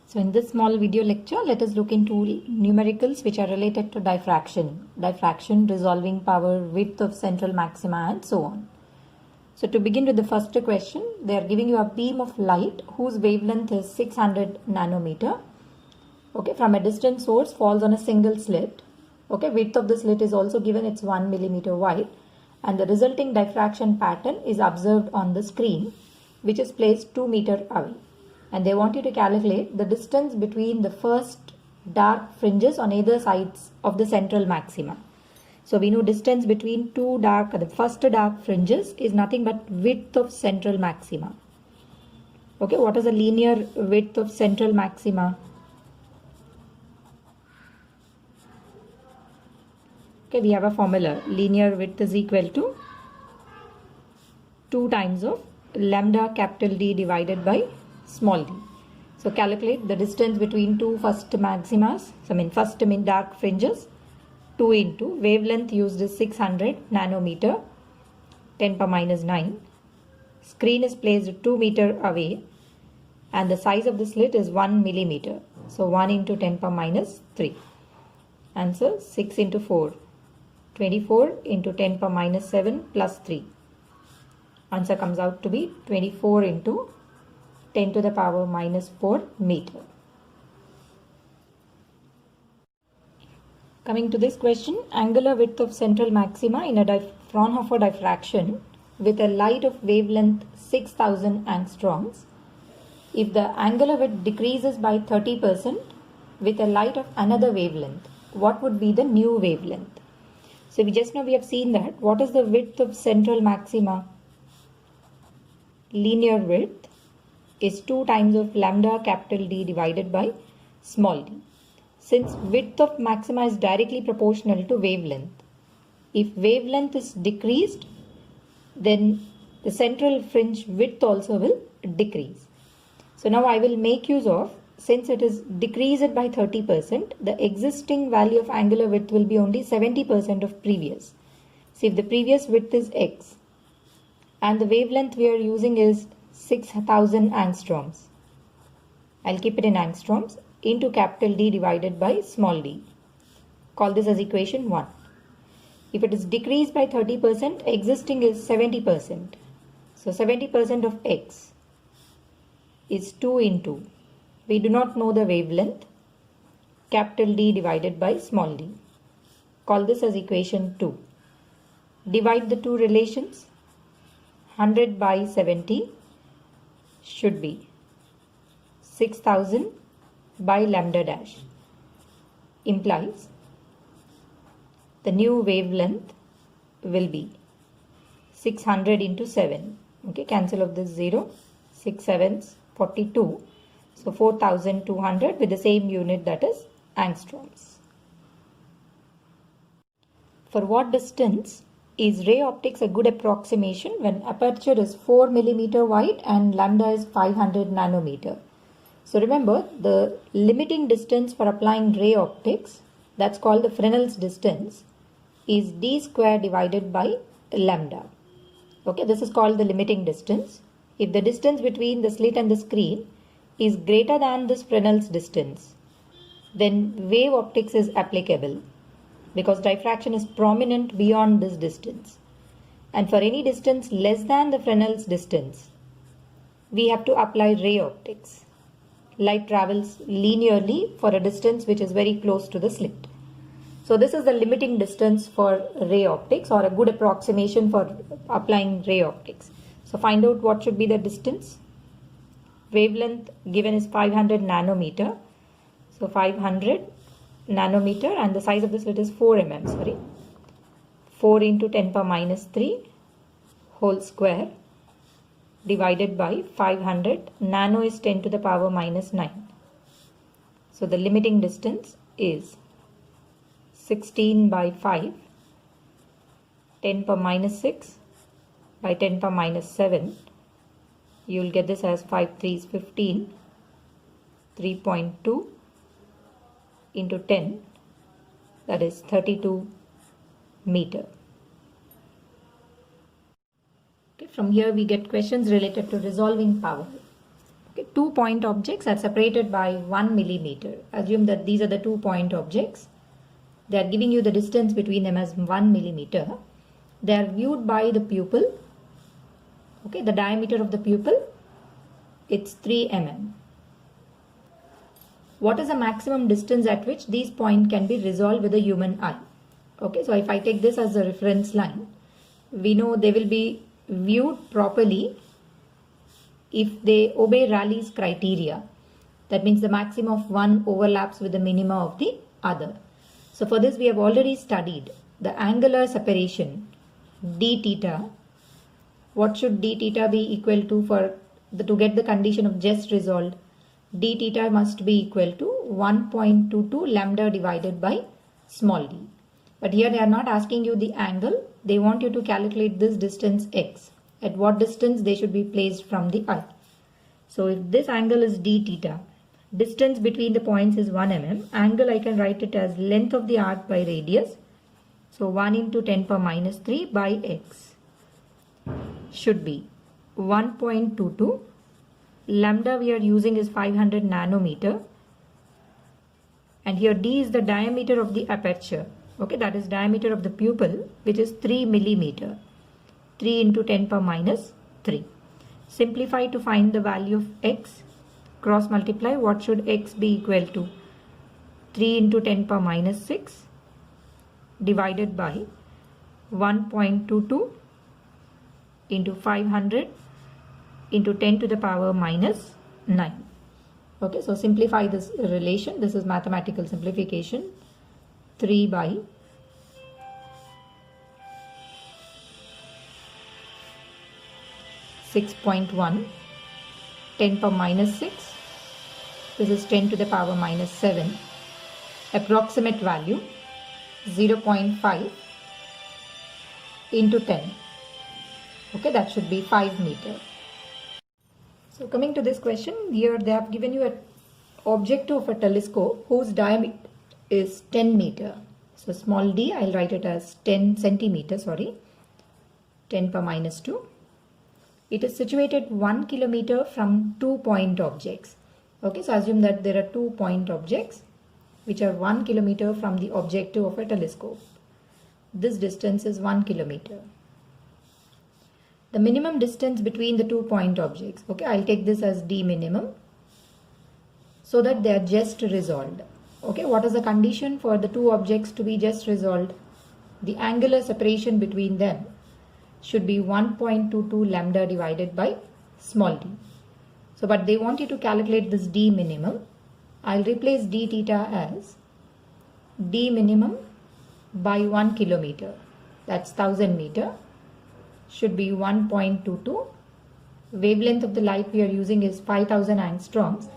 So in this small video lecture, let us look into numericals which are related to diffraction, resolving power, width of central maxima and so on. So to begin with the first question, they are giving you a beam of light whose wavelength is 600 nanometer. Okay, from a distant source falls on a single slit. Okay, width of the slit is also given, it's 1 millimeter wide, and the resulting diffraction pattern is observed on the screen, which is placed 2 meter away. And they want you to calculate the distance between the first dark fringes on either sides of the central maxima. So we know distance between the first dark fringes is nothing but width of central maxima. Okay, what is the linear width of central maxima? Okay, we have a formula. Linear width is equal to 2 times of lambda capital D divided by small d. So calculate the distance between two first maximas, first dark fringes. 2 into wavelength used is 600 nanometer, 10 power minus 9. Screen is placed 2 meter away and the size of the slit is 1 millimeter. So 1 into 10 power minus 3. Answer 6 into 4. 24 into 10 power minus 7 plus 3. Answer comes out to be 24 into 10 to the power minus 4 meter. Coming to this question, angular width of central maxima in a Fraunhofer diffraction with a light of wavelength 6000 angstroms. If the angular width decreases by 30% with a light of another wavelength, what would be the new wavelength? So we just know we have seen that. What is the width of central maxima? Linear width is 2 times of lambda capital D divided by small d. Since width of maxima is directly proportional to wavelength, if wavelength is decreased, then the central fringe width also will decrease. So now I will make use of, since it is decreased by 30%, the existing value of angular width will be only 70% of previous. So if the previous width is x and the wavelength we are using is 6000 angstroms, I'll keep it in angstroms, into capital D divided by small d. Call this as equation 1. If it is decreased by 30%, existing is 70%. So 70% of x is 2 into, we do not know the wavelength, capital D divided by small d. Call this as equation 2. Divide the two relations. 100 by 70 should be 6000 by lambda dash, implies the new wavelength will be 600 into 7. Okay, cancel of this 0. 6 7s 42. So 4200 with the same unit, that is angstroms. For what distance is ray optics a good approximation when aperture is 4 millimeter wide and lambda is 500 nanometer? So remember, the limiting distance for applying ray optics, that's called the Fresnel's distance, is d square divided by lambda. Okay, this is called the limiting distance. If the distance between the slit and the screen is greater than this Fresnel's distance, then wave optics is applicable because diffraction is prominent beyond this distance. And for any distance less than the Fresnel's distance, we have to apply ray optics. Light travels linearly for a distance which is very close to the slit. So this is the limiting distance for ray optics, or a good approximation for applying ray optics. So find out what should be the distance. Wavelength given is 500 nanometer. So 500 nanometer, and the size of the slit is 4 mm. 4 into 10 power minus 3 whole square divided by 500. Nano is 10 to the power minus 9. So the limiting distance is 16 by 5, 10 power minus 6 by 10 power minus 7. You will get this as 5 3s 15, 3.2 into 10, that is 32 meter. Okay, from here we get questions related to resolving power. Okay, 2-point objects are separated by 1 millimeter. Assume that these are the 2-point objects. They are giving you the distance between them as 1 millimeter. They are viewed by the pupil. Okay, the diameter of the pupil, it's 3 mm. What is the maximum distance at which these points can be resolved with a human eye? Okay, so if I take this as a reference line, we know they will be viewed properly if they obey Rayleigh's criteria. That means the maximum of one overlaps with the minimum of the other. So for this we have already studied the angular separation d theta. What should d theta be equal to to get the condition of just resolved? D theta must be equal to 1.22 lambda divided by small d. But here they are not asking you the angle. They want you to calculate this distance x. At what distance they should be placed from the eye. So if this angle is d theta, distance between the points is 1 mm. Angle I can write it as length of the arc by radius. So 1 into 10 power minus 3 by x should be 1.22. Lambda we are using is 500 nanometer. And here d is the diameter of the aperture. Okay, that is diameter of the pupil, which is 3 millimeter. 3 into 10 power minus 3. Simplify to find the value of x. Cross multiply, what should x be equal to? 3 into 10 power minus 6 divided by 1.22 into 500 into 10 to the power minus 9. Okay, so simplify this relation. This is mathematical simplification. 3 by 6.1, 10 power minus 6. This is 10 to the power minus 7. Approximate value 0.5 into 10. Okay, that should be 5 meter. So coming to this question, here they have given you an object of a telescope whose diameter is 10 meter. So small d, I'll write it as 10 centimeter, 10 power minus 2. It is situated 1 kilometer from 2-point objects. Okay, so assume that there are 2-point objects which are 1 kilometer from the objective of a telescope. This distance is 1 kilometer. The minimum distance between the 2-point objects. Okay, I'll take this as d minimum so that they are just resolved. Okay, what is the condition for the two objects to be just resolved? The angular separation between them should be 1.22 lambda divided by small d. So, but they want you to calculate this d minimum. I'll replace d theta as d minimum by 1 kilometer. That's 1000 meter. Should be 1.22. Wavelength of the light we are using is 5000 angstroms.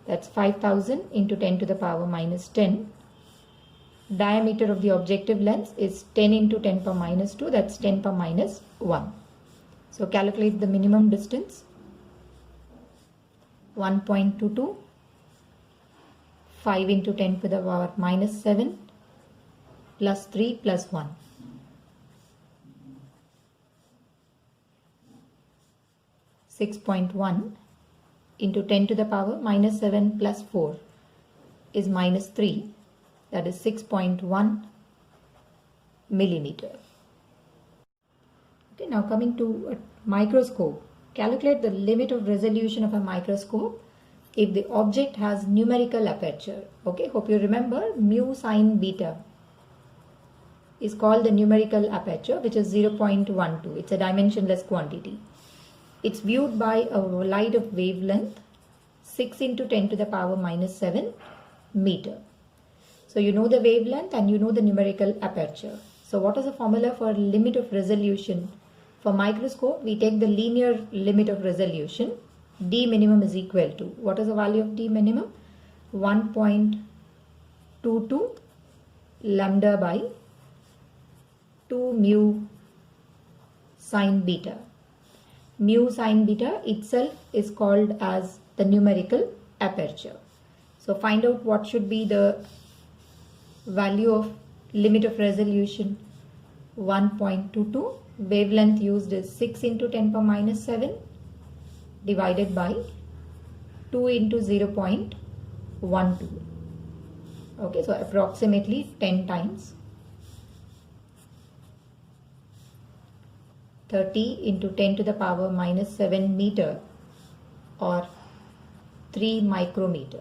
That's 5000 into 10 to the power minus 10. Diameter of the objective lens is 10 into 10 power minus 2. That's 10 power minus 1. So calculate the minimum distance. 1.22. 5 into 10 to the power minus 7 plus 3 plus 1. 6.1 into 10 to the power minus 7 plus 4 is minus 3. That is 6.1 millimeter. Okay, now coming to a microscope. Calculate the limit of resolution of a microscope if the object has numerical aperture. Okay, hope you remember mu sin beta is called the numerical aperture, which is 0.12. It's a dimensionless quantity. It's viewed by a light of wavelength 6 into 10 to the power minus 7 meter. So you know the wavelength and you know the numerical aperture. So what is the formula for limit of resolution? For microscope, we take the linear limit of resolution. D minimum is equal to, what is the value of D minimum? 1.22 lambda by 2 mu sin beta. Mu sin beta itself is called as the numerical aperture. So find out what should be the value of limit of resolution. 1.22. Wavelength used is 6 into 10 power minus 7 divided by 2 into 0.12. Okay, so approximately 10 times. 30 into 10 to the power minus 7 meter, or 3 micrometer.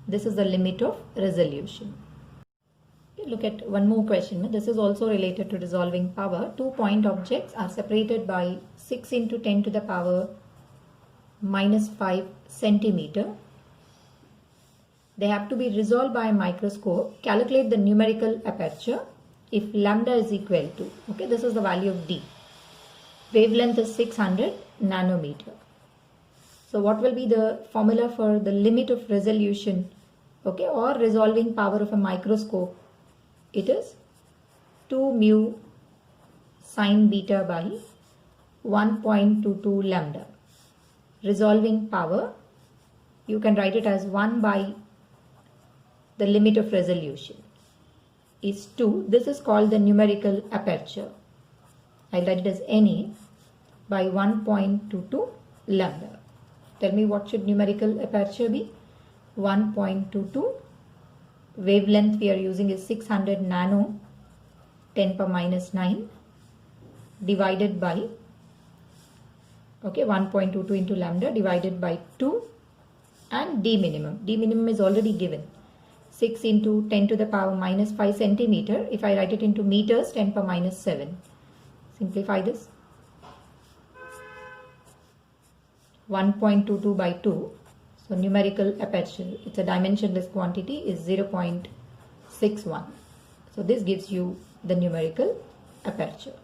This is the limit of resolution. Look at one more question. This is also related to dissolving power. 2 point objects are separated by 6 into 10 to the power minus 5 centimeter. They have to be resolved by a microscope. Calculate the numerical aperture if lambda is equal to, okay, this is the value of D. Wavelength is 600 nanometer. So what will be the formula for the limit of resolution, okay, or resolving power of a microscope? It is 2 mu sine beta by 1.22 lambda. Resolving power, you can write it as 1 by the limit of resolution is 2. This is called the numerical aperture. I'll write it as Na by 1.22 lambda. Tell me, what should numerical aperture be? 1.22. Wavelength we are using is 600 nano, 10 power minus 9, divided by, okay, 1.22 into lambda divided by 2, and D minimum. D minimum is already given. 6 into 10 to the power minus 5 centimeter. If I write it into meters, 10 power minus 7. Simplify this. 1.22 by 2. So numerical aperture, it's a dimensionless quantity, is 0.61. So this gives you the numerical aperture.